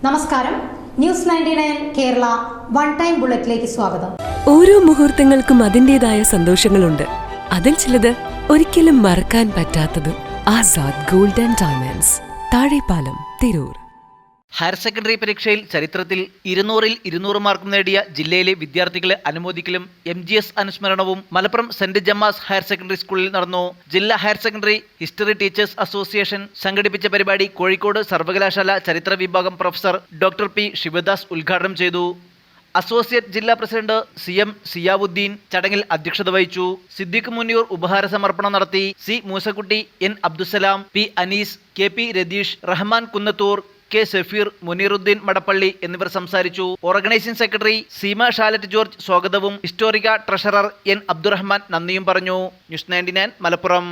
നമസ്കാരം. News 99 Kerala one time ബുള്ളറ്റിലേക്ക് സ്വാഗതം. ഓരോ മുഹൂർത്തങ്ങൾക്കും അതിൻ്റെതായ സന്തോഷങ്ങളുണ്ട്. അതിൽ ചിലത് ഒരിക്കലും മറക്കാൻ പറ്റാത്തത്. Azad gold and diamonds, Thazhepalam, Tirur. Higher secondary പരീക്ഷയിൽ ചരിത്രത്തിൽ 200-ൽ 200 മാർക്കും നേടിയ ജില്ലയിലെ വിദ്യാർത്ഥികളെ അനുമോദിക്കലും MGS അനുസ്മരണവും Malappuram Saint Gemma's higher secondary സ്കൂളിൽ നടന്നു. ജില്ലാ higher secondary history teachers association സംഘടിപ്പിച്ച പരിപാടി കോഴിക്കോട് സർവകലാശാല ചരിത്ര വിഭാഗം പ്രൊഫസർ ഡോക്ടർ P. ശിവദാസ് ഉദ്ഘാടനം ചെയ്തു. അസോസിയേറ്റ് ജില്ലാ പ്രസിഡന്റ് CM സിയാവുദ്ദീൻ ചടങ്ങിൽ അധ്യക്ഷത വഹിച്ചു. സിദ്ദീഖ് മുന്നിയൂർ ഉപഹാര സമർപ്പണം നടത്തി. C. Moosakutty, N. Abdussalam, P. Anees, KP. Ratheesh, Rahman Kunnathur, K. Safeer, Muneeruddin Madappally എന്നിവർ സംസാരിച്ചു. ഓർഗനൈസിംഗ് സെക്രട്ടറി സീമ ഷാലറ്റ് ജോർജ് സ്വാഗതവും ഹിസ്റ്റോറിക ട്രഷറർ N. അബ്ദുറഹ്മാൻ നന്ദിയും പറഞ്ഞു. ന്യൂസ് 99 മലപ്പുറം.